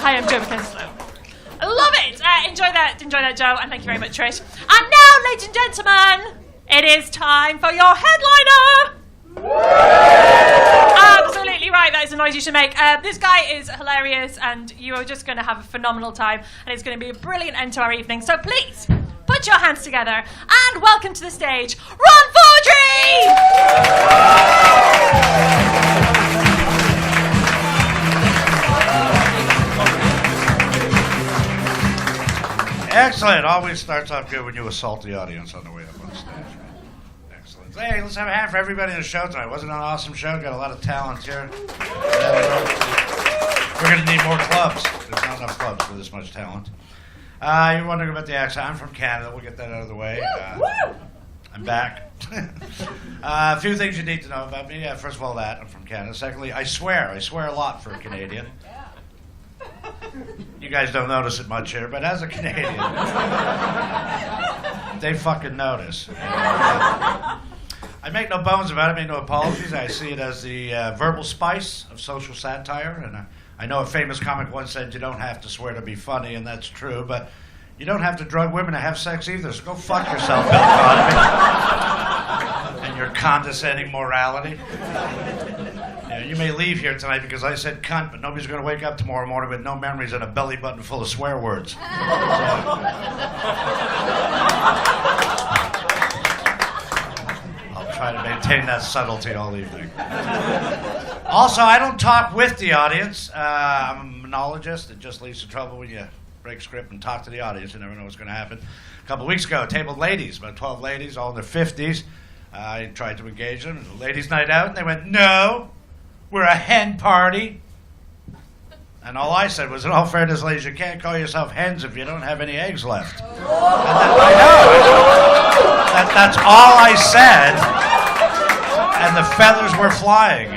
Hi, I'm Joe Kinslow. I love it. Enjoy that, Joe, and thank you very much, Trish. And now, ladies and gentlemen, it is time for your headliner. Absolutely right. That is the noise you should make. This guy is hilarious, and you are just going to have a phenomenal time, and it's going to be a brilliant end to our evening. So please, put your hands together and welcome to the stage, Ron Vaudry! Excellent. Always starts off good when you assault the audience on the way up on stage. Excellent. Hey, let's have a hand for everybody in the show tonight. Wasn't it an awesome show? Got a lot of talent here. We're going to need more clubs. There's not enough clubs for this much talent. You're wondering about the accent. I'm from Canada. We'll get that out of the way. I'm back. A few things you need to know about me. First of all, that I'm from Canada. Secondly, I swear a lot for a Canadian. You guys don't notice it much here, but as a Canadian, they fucking notice. I make no bones about it, I make no apologies. I see it as the verbal spice of social satire, and I know a famous comic once said you don't have to swear to be funny, and that's true, but you don't have to drug women to have sex either, so go fuck yourself, Bill Cosby, and your condescending morality. You may leave here tonight because I said cunt, but nobody's going to wake up tomorrow morning with no memories and a belly button full of swear words. I'll try to maintain that subtlety all evening. Also, I don't talk with the audience. I'm a monologist. It just leads to trouble when you break script and talk to the audience. You never know what's going to happen. A couple of weeks ago, tabled ladies, about 12 ladies, all in their 50s. I tried to engage them. It was a ladies' night out, and they went, "No. We're a hen party." And all I said was, in all fairness, ladies, you can't call yourself hens if you don't have any eggs left. And I know. That's all I said. And the feathers were flying.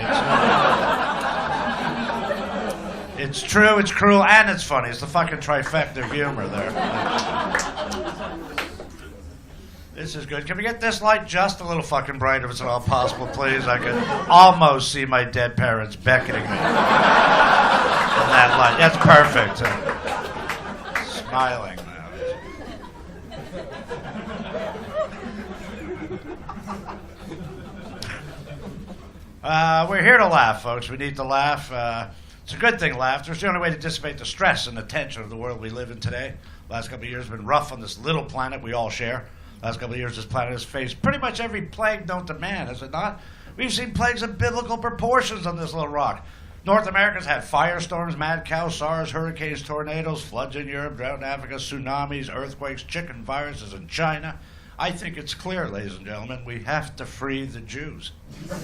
It's true, it's cruel, and it's funny. It's the fucking trifecta of humor there. This is good. Can we get this light just a little fucking brighter if it's at all possible, please? I can almost see my dead parents beckoning me. In that light. That's perfect. Smiling now. We're here to laugh, folks. We need to laugh. It's a good thing, laughter. It's the only way to dissipate the stress and the tension of the world we live in today. The last couple of years have been rough on this little planet we all share. Last couple of years, this planet has faced pretty much every plague known to man, has it not? We've seen plagues of biblical proportions on this little rock. North America's had firestorms, mad cow, SARS, hurricanes, tornadoes, floods in Europe, drought in Africa, tsunamis, earthquakes, chicken viruses in China. I think it's clear, ladies and gentlemen, we have to free the Jews. So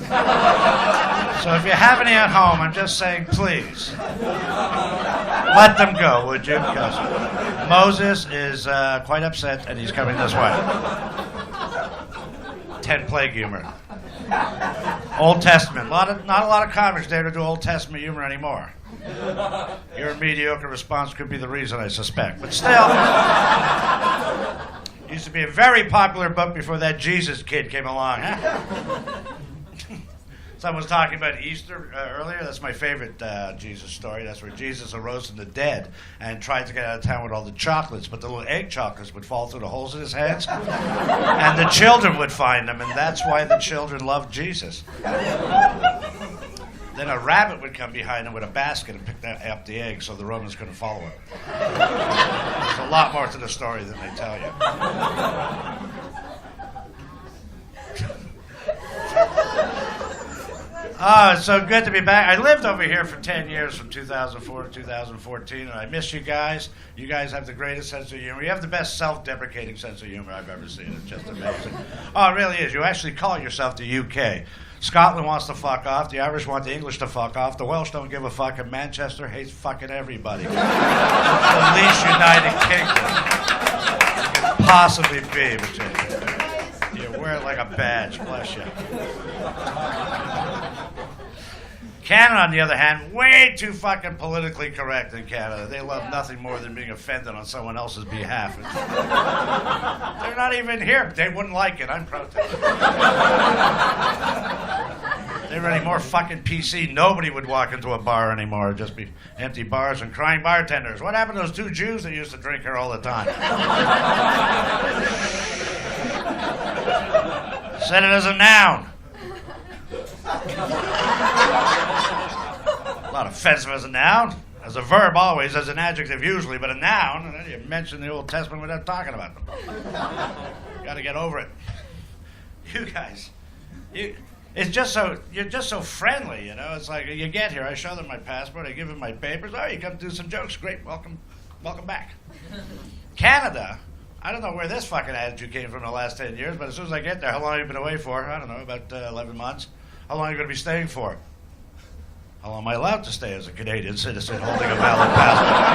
if you have any at home, I'm just saying, please, let them go, would you? Because Moses is quite upset, and he's coming this way. 10 plague humor. Old Testament. Not a lot of comics dare to do Old Testament humor anymore. Your mediocre response could be the reason, I suspect. But still, used to be a very popular book before that Jesus kid came along. Huh? Someone was talking about Easter earlier. That's my favorite Jesus story. That's where Jesus arose from the dead and tried to get out of town with all the chocolates, but the little egg chocolates would fall through the holes in his hands, and the children would find them, and that's why the children loved Jesus. Then a rabbit would come behind him with a basket and pick up the eggs so the Romans couldn't follow him. There's a lot more to the story than they tell you. Oh, it's so good to be back. I lived over here for 10 years from 2004 to 2014, and I miss you guys. You guys have the greatest sense of humor. You have the best self-deprecating sense of humor I've ever seen. It's just amazing. Oh, it really is. You actually call yourself the UK. Scotland wants to fuck off. The Irish want the English to fuck off. The Welsh don't give a fuck, and Manchester hates fucking everybody. The least united kingdom you could possibly be, but you wear it like a badge. Bless you. Canada, on the other hand, way too fucking politically correct in Canada. They love nothing more than being offended on someone else's behalf. They're not even here. They wouldn't like it. I'm protesting. They were any more fucking PC, nobody would walk into a bar anymore. It'd just be empty bars and crying bartenders. What happened to those two Jews that used to drink here all the time? Said it as a noun. Not offensive as a noun. As a verb always, as an adjective usually, but a noun, and then you mention the Old Testament without talking about them. Got to get over it. You guys, it's just so, you're just so friendly, you know. It's like you get here, I show them my passport, I give them my papers. Oh, you come do some jokes, great, welcome back. Canada, I don't know where this fucking attitude came from the last 10 years, but as soon as I get there, how long have you been away for? I don't know, about 11 months. How long are you going to be staying for? How long am I allowed to stay as a Canadian citizen holding a valid passport?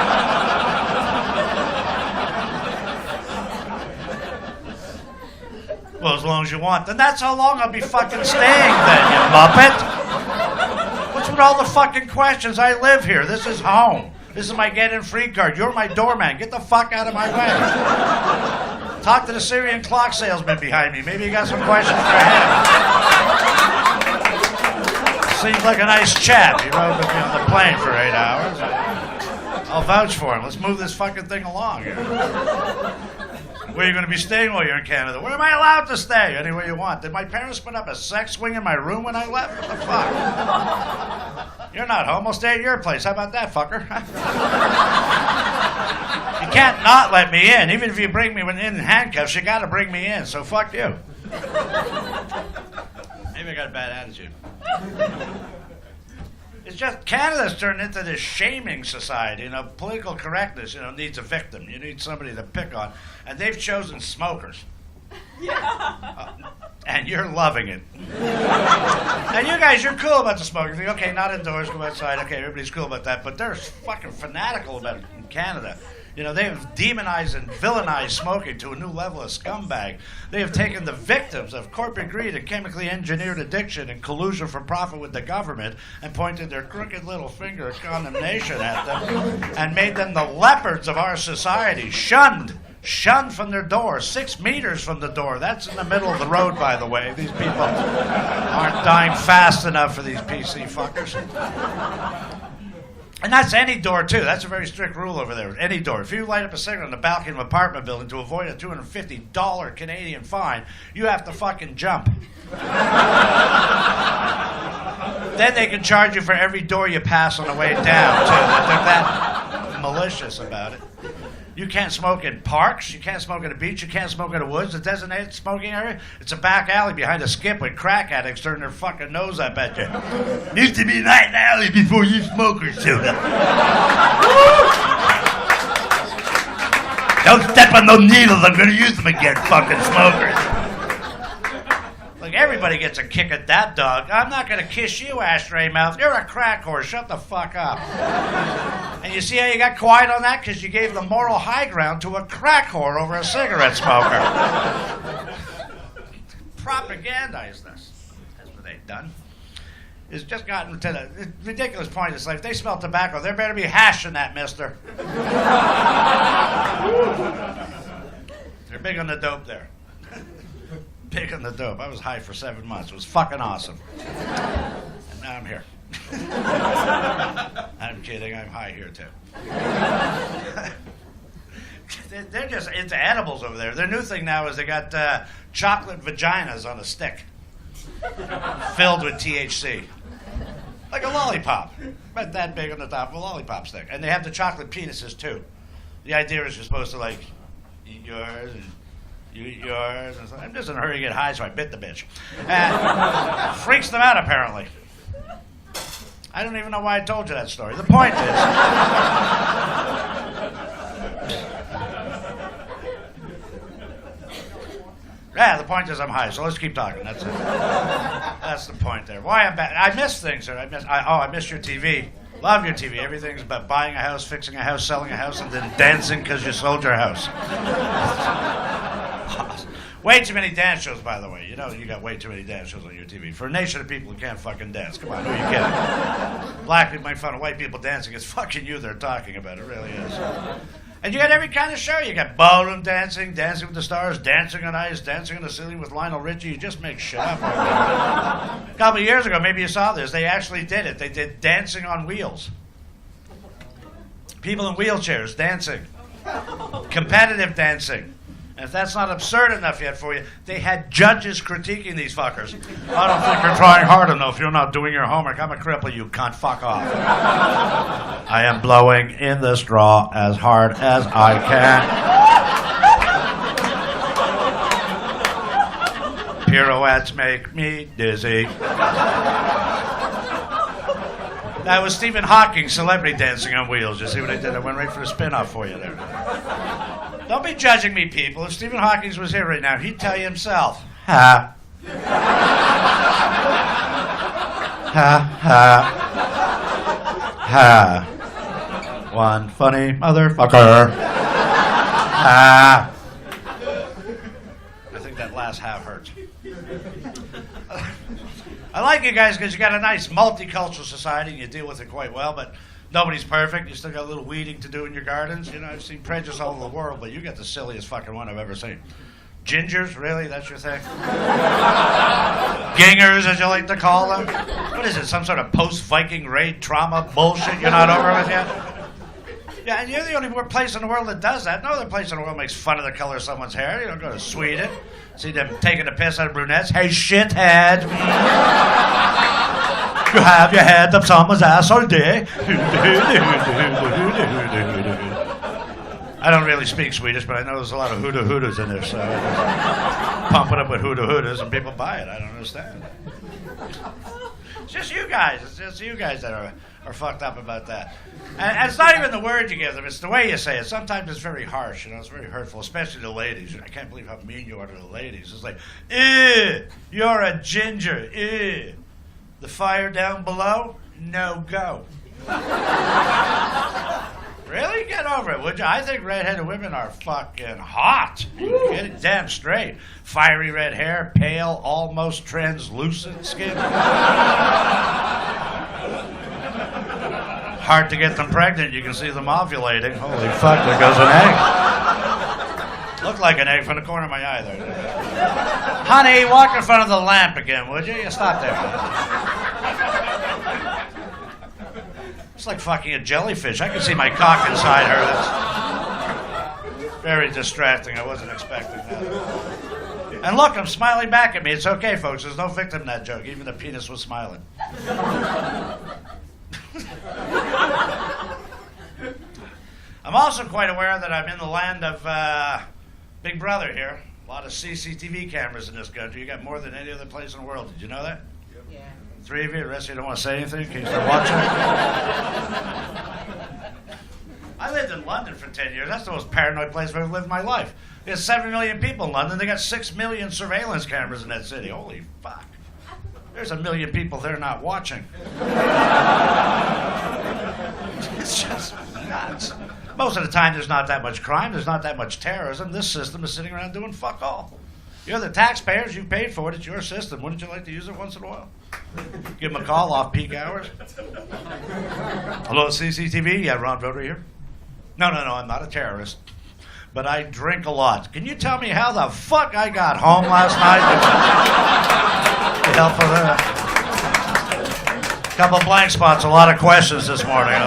Well, as long as you want. Then that's how long I'll be fucking staying then, you muppet. What's with all the fucking questions? I live here. This is home. This is my get-in free card. You're my doorman. Get the fuck out of my way. Talk to the Syrian clock salesman behind me. Maybe you got some questions for him. Seems like a nice chap. He rode with me on the plane for 8 hours. I'll vouch for him. Let's move this fucking thing along here. Where are you going to be staying while you're in Canada? Where am I allowed to stay? Anywhere you want. Did my parents put up a sex swing in my room when I left? What the fuck? You're not home. I'll stay at your place. How about that, fucker? You can't not let me in. Even if you bring me in handcuffs, you got to bring me in. So fuck you. Maybe I got a bad attitude. It's just Canada's turned into this shaming society. You know, political correctness, you know, needs a victim. You need somebody to pick on. And they've chosen smokers. Yeah. And you're loving it. And you guys, you're cool about the smoking thing. Okay, not indoors, go outside. Okay, everybody's cool about that. But they're fucking fanatical about it in Canada. You know, they have demonized and villainized smoking to a new level of scumbag. They have taken the victims of corporate greed and chemically engineered addiction and collusion for profit with the government and pointed their crooked little finger of condemnation at them and made them the leopards of our society, shunned from their door, 6 meters from the door. That's in the middle of the road, by the way. These people aren't dying fast enough for these PC fuckers. And that's any door, too. That's a very strict rule over there. Any door. If you light up a cigarette on the balcony of an apartment building to avoid a $250 Canadian fine, you have to fucking jump. Then they can charge you for every door you pass on the way down, too. They're that malicious about it. You can't smoke in parks. You can't smoke at a beach. You can't smoke in the woods. The designated smoking area, it's a back alley behind a skip with crack addicts turning their fucking nose up at you. Used to be night alley before you smokers showed up. Don't step on those needles. I'm going to use them again, fucking smokers. Like, everybody gets a kick at that dog. I'm not going to kiss you, ashtray mouth. You're a crack whore. Shut the fuck up. And you see how you got quiet on that? Because you gave the moral high ground to a crack whore over a cigarette smoker. Propagandize this. That's what they've done. It's just gotten to the ridiculous point. It's like, if they smell tobacco, there better be hash in that, mister. They're big on the dope there. Big on the dope. I was high for 7 months. It was fucking awesome. And now I'm here. I'm kidding. I'm high here, too. They're just into edibles over there. Their new thing now is they got chocolate vaginas on a stick filled with THC. Like a lollipop. About that big on the top of a lollipop stick. And they have the chocolate penises, too. The idea is you're supposed to, like, eat yours and you eat yours. And I'm just in a hurry to get high, so I bit the bitch. And freaks them out, apparently. I don't even know why I told you that story. The point is... Yeah, the point is I'm high, so let's keep talking. That's it. That's the point there. Why I'm back. I miss things, sir. I miss your TV. Love your TV. Everything's about buying a house, fixing a house, selling a house, and then dancing because you sold your house. Way too many dance shows, by the way. You know, you got way too many dance shows on your TV. For a nation of people who can't fucking dance. Come on, who are you kidding? Black people make fun of white people dancing. It's fucking you they're talking about. It really is. And you got every kind of show. You got ballroom dancing, Dancing with the Stars, Dancing on Ice, Dancing on the Ceiling with Lionel Richie. You just make shit up. A couple of years ago, maybe you saw this, they actually did it. They did Dancing on Wheels. People in wheelchairs dancing. Competitive dancing. And if that's not absurd enough yet for you, they had judges critiquing these fuckers. I don't think you're trying hard enough. You're not doing your homework. I'm a cripple. You cunt. Fuck off. I am blowing in the straw as hard as I can. Pirouettes make me dizzy. That was Stephen Hawking, Celebrity Dancing on Wheels. You see what I did? I went right for the spin-off for you there. Don't be judging me, people. If Stephen Hawking was here right now, he'd tell you himself. Ha. Ha, ha. Ha. One funny motherfucker. Ha. I think that last half hurts. I like you guys because you got a nice multicultural society and you deal with it quite well, but nobody's perfect. You still got a little weeding to do in your gardens. You know, I've seen prejudice all over the world, but you got the silliest fucking one I've ever seen. Gingers, really? That's your thing? Gingers, as you like to call them? What is it, some sort of post-Viking raid trauma bullshit you're not over with yet? Yeah, and you're the only place in the world that does that. No other place in the world makes fun of the color of someone's hair. You don't go to Sweden, see them taking the piss out of brunettes. Hey, shithead. You have your head up someone's ass all day. I don't really speak Swedish, but I know there's a lot of hoodoo hoodoos in there, so I pump it up with hoodoo hoodoos and people buy it. I don't understand. It's just you guys. It's just you guys that are fucked up about that. And it's not even the word you give them, it's the way you say it. Sometimes it's very harsh, you know, it's very hurtful, especially to ladies. I can't believe how mean you are to the ladies. It's like, you're a ginger, The fire down below? No go. Really? Get over it, would you? I think redheaded women are fucking hot. Are you kidding? Damn straight. Fiery red hair, pale, almost translucent skin. Hard to get them pregnant. You can see them ovulating. Holy fuck, there goes an egg. Looked like an egg from the corner of my eye there. Honey, walk in front of the lamp again, would you? You stop there. It's like fucking a jellyfish. I can see my cock inside her. That's very distracting. I wasn't expecting that. And look, I'm smiling back at me. It's okay, folks. There's no victim in that joke. Even the penis was smiling. I'm also quite aware that I'm in the land of Big Brother here. A lot of CCTV cameras in this country. You got more than any other place in the world. Did you know that? Yeah. 3 of you, the rest of you don't want to say anything? Can you start watching? I lived in London for 10 years. That's the most paranoid place I've ever lived in my life. There's 7 million people in London. They got 6 million surveillance cameras in that city. Holy fuck. There's 1 million people there not watching. It's just nuts. Most of the time, there's not that much crime. There's not that much terrorism. This system is sitting around doing fuck all. You're the taxpayers. You paid for it. It's your system. Wouldn't you like to use it once in a while? Give them a call off peak hours. Hello, CCTV? Yeah, Ron Vaudry here. No, I'm not a terrorist. But I drink a lot. Can you tell me how the fuck I got home last night? Help for that. Couple blank spots, a lot of questions this morning.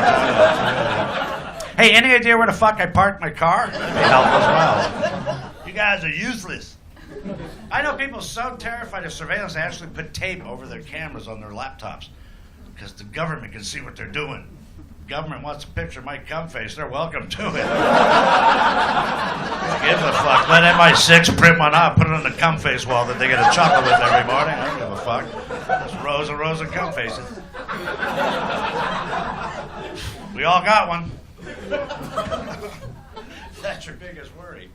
Hey, any idea where the fuck I parked my car? That'd be helpful as well. You guys are useless. I know people so terrified of surveillance they actually put tape over their cameras on their laptops because the government can see what they're doing. Government wants a picture of my cum face, they're welcome to it. Give a fuck. Let MI6 print one out, put it on the cum face wall that they get a chuckle with every morning. I don't give a fuck. Just rows and rows of cum faces. We all got one. That's your biggest worry.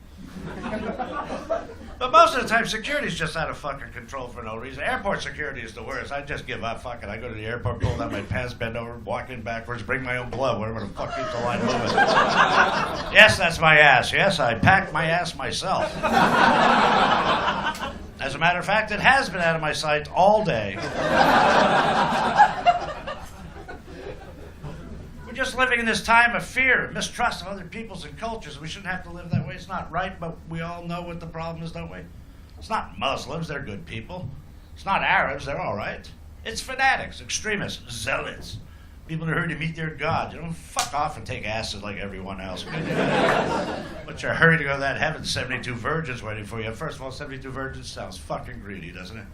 But most of the time, security's just out of fucking control for no reason. Airport security is the worst. I just give up. Fuck it. I go to the airport, pull down my pants, bend over, walk in backwards, bring my own glove, whatever the fuck keeps the line moving. Yes, that's my ass. Yes, I packed my ass myself. As a matter of fact, it has been out of my sight all day. We're just living in this time of fear, mistrust of other peoples and cultures. We shouldn't have to live that way. It's not right, but we all know what the problem is, don't we? It's not Muslims, they're good people. It's not Arabs, they're all right. It's fanatics, extremists, zealots. People in a hurry to meet their God. You know, fuck off and take acid like everyone else. But you're hurry to go to that heaven, 72 virgins waiting for you. First of all, 72 virgins sounds fucking greedy, doesn't it?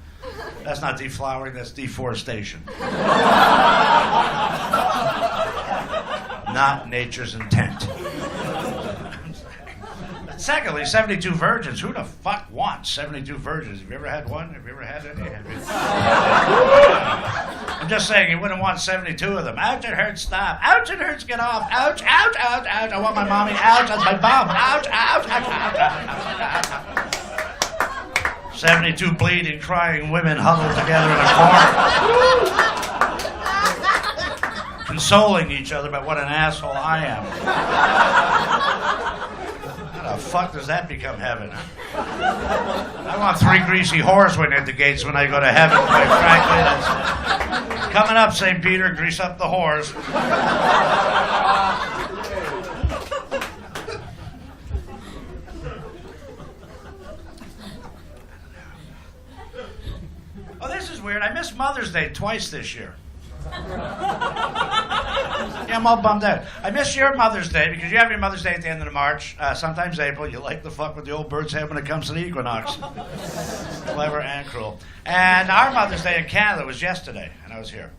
That's not deflowering, that's deforestation. Not nature's intent. Secondly, 72 virgins. Who the fuck wants 72 virgins? Have you ever had one? Have you ever had any? I'm just saying, you wouldn't want 72 of them. Ouch, it hurts, stop. Ouch, it hurts, get off. Ouch, ouch, ouch, ouch. I want my mommy. Ouch, that's my bum. Ouch, ouch, ouch, ouch, ouch, ouch. 72 bleeding, crying women huddled together in a corner. Consoling each other about what an asshole I am. How the fuck does that become heaven? I want 3 greasy whores waiting at the gates when I go to heaven, quite frankly. That's coming up, St. Peter, grease up the whores. Oh, this is weird. I missed Mother's Day twice this year. Yeah, I'm all bummed out. I miss your Mother's Day because you have your Mother's Day at the end of March, sometimes April. You like the fuck with the old bird's head when it comes to the equinox. Clever and cruel. And our Mother's Day in Canada was yesterday, and I was here.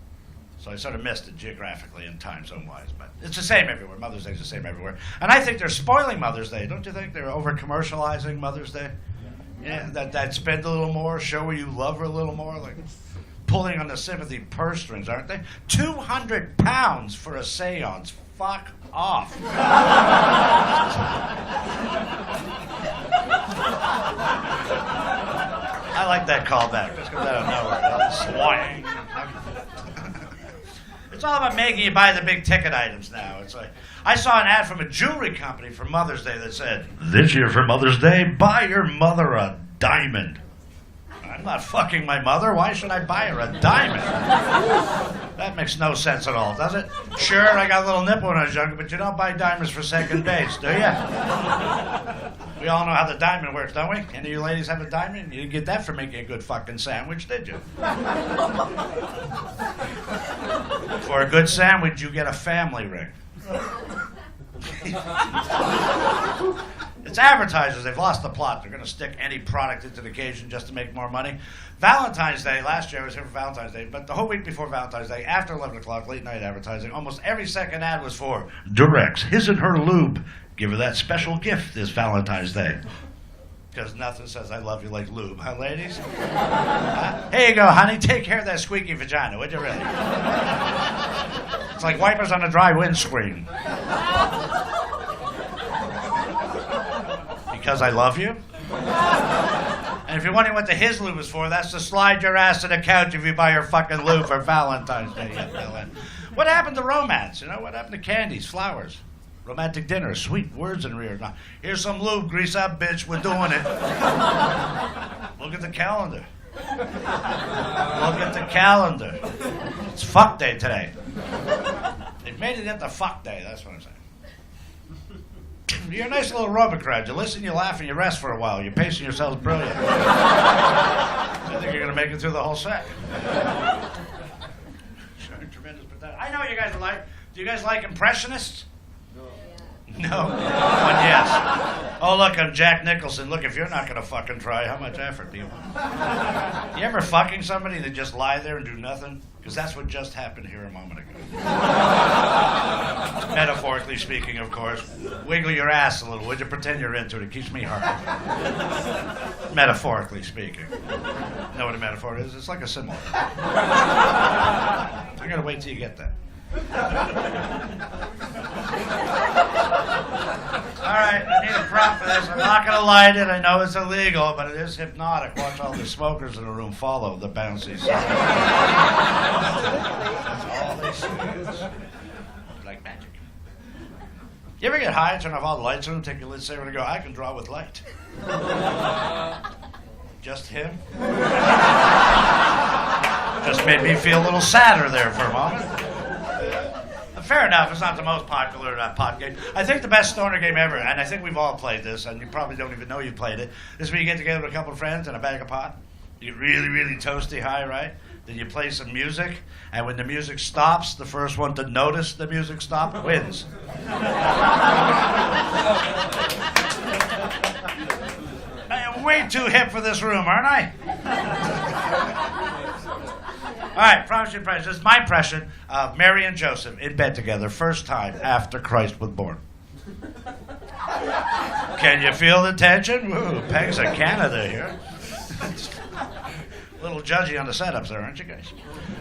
So I sort of missed it geographically and time zone-wise. But it's the same everywhere. Mother's Day is the same everywhere. And I think they're spoiling Mother's Day. Don't you think they're over-commercializing Mother's Day? Yeah, that spend a little more, show her you love her a little more, like pulling on the sympathy purse strings, aren't they? 200 pounds for a seance. Fuck off. I like that callback. Just comes out of nowhere. Swing. It's all about making you buy the big ticket items now. It's like I saw an ad from a jewelry company for Mother's Day that said, "This year for Mother's Day, buy your mother a diamond." I'm not fucking my mother. Why should I buy her a diamond? That makes no sense at all, does it? Sure, I got a little nipple when I was younger, but you don't buy diamonds for second base, do you? We all know how the diamond works, don't we? Any of you ladies have a diamond? You didn't get that for making a good fucking sandwich, did you? For a good sandwich, you get a family ring. It's advertisers. They've lost the plot. They're going to stick any product into the occasion just to make more money. Valentine's Day, last year I was here for Valentine's Day, but the whole week before Valentine's Day, after 11 o'clock, late night advertising, almost every second ad was for Durex, his and her lube. Give her that special gift this Valentine's Day. Because nothing says I love you like lube, huh, ladies? Here you go, honey. Take care of that squeaky vagina, would you really? It's like wipers on a dry windscreen. Because I love you? And if you're wondering what the his lube is for, that's to slide your ass to the couch if you buy your fucking lube for Valentine's Day. What happened to romance? You know, what happened to candies, flowers? Romantic dinner, sweet words in rear. Now, here's some lube, grease up, bitch, we're doing it. Look at the calendar. Look at the calendar. It's fuck day today. They've made it into fuck day, that's what I'm saying. You're a nice little aerobic crowd. You listen, you laugh, and you rest for a while. You're pacing yourselves brilliant. I think you're going to make it through the whole set. Tremendous pathetic. I know what you guys are like. Do you guys like impressionists? No? One yes. Oh, look, I'm Jack Nicholson. Look, if you're not going to fucking try, how much effort do you want? You ever fucking somebody that just lie there and do nothing? Because that's what just happened here a moment ago. Metaphorically speaking, of course. Wiggle your ass a little, would you? Pretend you're into it. It keeps me hard. Metaphorically speaking. You know what a metaphor is? It's like a symbol. I gotta wait till you get that. Alright, I need a prop for this. I'm not going to light it. I know it's illegal, but it is hypnotic. Watch all the smokers in the room follow the bouncy sound. That's all they see. It's like magic. You ever get high and turn off all the lights on and take your lid saver and go, I can draw with light? Just him? Just made me feel a little sadder there for a moment. A Fair enough. It's not the most popular pot game. I think the best stoner game ever, and I think we've all played this, and you probably don't even know you played it, is when you get together with a couple of friends and a bag of pot. You get really, really toasty high, right? Then you play some music, and when the music stops, the first one to notice the music stop wins. I am way too hip for this room, aren't I? All right, promise you prize. This is my impression of Mary and Joseph in bed together, first time after Christ was born. Can you feel the tension? Woo, Pegs of Canada here. A little judgy on the setups there, aren't you guys?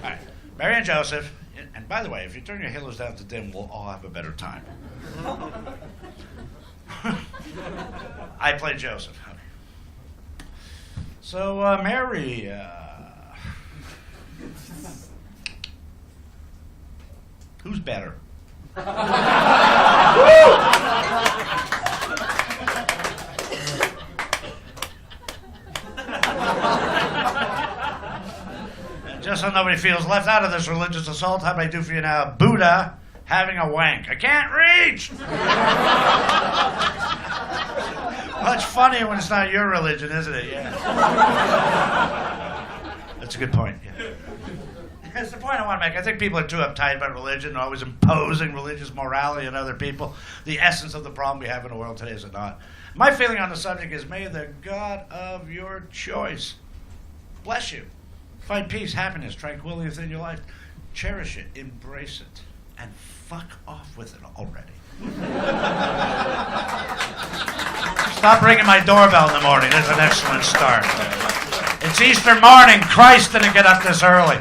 All right, Mary and Joseph. And by the way, if you turn your halos down to dim, we'll all have a better time. I play Joseph. So, Mary, who's better? Just so nobody feels left out of this religious assault, how about I do for you now? Buddha having a wank. I can't reach! Much funnier when it's not your religion, isn't it? Yeah. That's a good point. Yeah. That's the point I want to make. I think people are too uptight about religion, always imposing religious morality on other people. The essence of the problem we have in the world today, is it not? My feeling on the subject is, may the God of your choice bless you. Find peace, happiness, tranquility within your life. Cherish it, embrace it, and fuck off with it already. Stop ringing my doorbell in the morning. That's an excellent start. It's Easter morning. Christ didn't get up this early.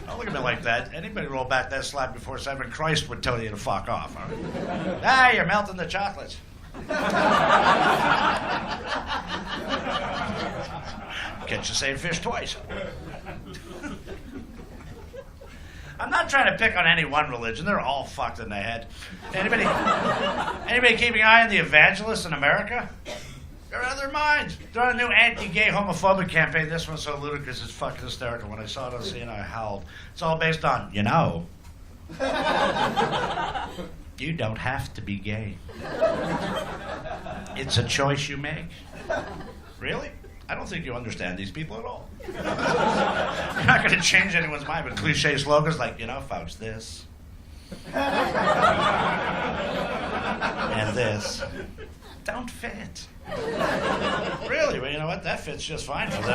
Don't look at me like that. Anybody roll back that slab before 7, Christ would tell you to fuck off. All right? Ah, you're melting the chocolates. Catch the same fish twice. I'm not trying to pick on any one religion. They're all fucked in the head. Anybody keeping an eye on the evangelists in America? They're out of their minds. They're on a new anti-gay homophobic campaign. This one's so ludicrous, it's fucking hysterical. When I saw it on CNN, I howled. It's all based on, you know, you don't have to be gay. It's a choice you make. Really? I don't think you understand these people at all. You're not going to change anyone's mind with cliche slogans like, you know, folks, this. And this. Don't fit. Really? Well, you know what? That fits just fine for them. They're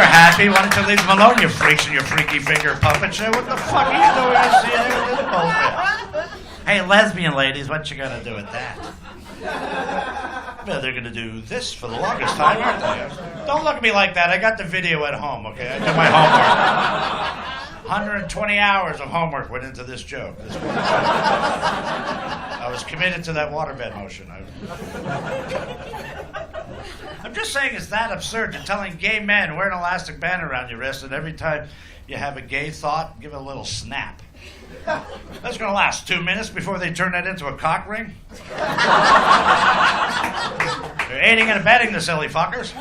happy. Why don't you leave them alone, you freaks and your freaky finger puppet show? What the fuck are you doing? I see this bullshit. Hey, lesbian ladies, what you going to do with that? Well, they're going to do this for the longest time, aren't they? Don't look at me like that. I got the video at home, okay? I did my homework. 120 hours of homework went into this joke. I was committed to that waterbed motion. I'm just saying it's that absurd. You're telling gay men, wear an elastic band around your wrist, and every time you have a gay thought, give it a little snap. That's going to last 2 minutes before they turn that into a cock ring. They're aiding and abetting the silly fuckers.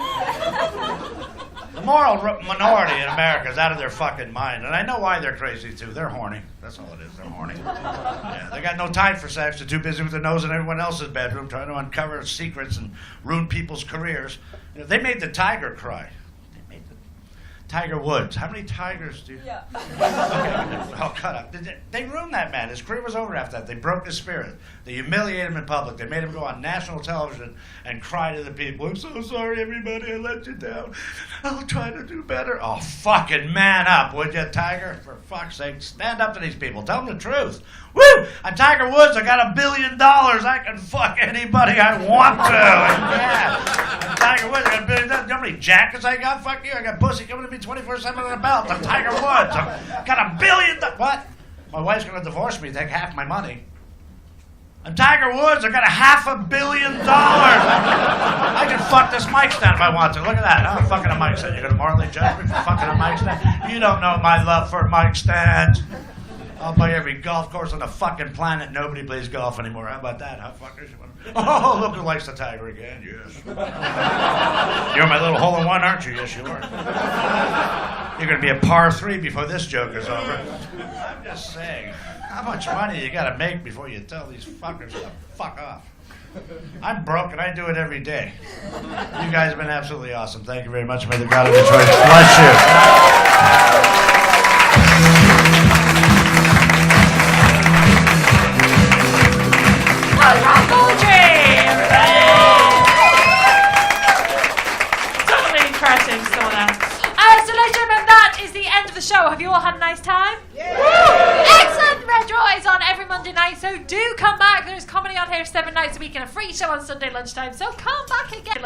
The moral minority in America is out of their fucking mind. And I know why they're crazy, too. They're horny. That's all it is. They're horny. Yeah, they got no time for sex. They're too busy with their nose in everyone else's bedroom trying to uncover secrets and ruin people's careers. You know, they made the tiger cry. Tiger Woods. How many tigers do you... Yeah. Okay. Oh, cut up. They ruined that man. His career was over after that. They broke his spirit. They humiliated him in public. They made him go on national television and cry to the people. I'm so sorry, everybody. I let you down. I'll try to do better. Oh, fucking man up, would you, Tiger? For fuck's sake, stand up to these people. Tell them the truth. Woo! I'm Tiger Woods. I got $1 billion. I can fuck anybody I want to. Yeah. I'm Tiger Woods. I got $1 billion. You know how many jackets I got? Fuck you. I got pussy coming to me 24/7 on a belt. I'm Tiger Woods. I got $1 billion. What? My wife's going to divorce me, take half my money. I'm Tiger Woods. I got $500 million. I can fuck this mic stand if I want to. Look at that. I'm fucking a mic stand. You're going to morally judge me for fucking a mic stand? You don't know my love for mic stands. I'll buy every golf course on the fucking planet. Nobody plays golf anymore. How about that, huh, fuckers? Oh, look who likes the Tiger again. Yes. You're my little hole-in-one, aren't you? Yes, you are. You're going to be a par 3 before this joke is over. just saying, how much money you gotta make before you tell these fuckers to fuck off? I'm broke and I do it every day. You guys have been absolutely awesome. Thank you very much. May the God of Detroit bless you. Vaudry, everybody. Totally impressive, saw that. So ladies and gentlemen, that is the end of the show. Have you all had a nice time? Excellent! Red Draw is on every Monday night, so do come back. There's comedy on here 7 nights a week and a free show on Sunday lunchtime, so come back again.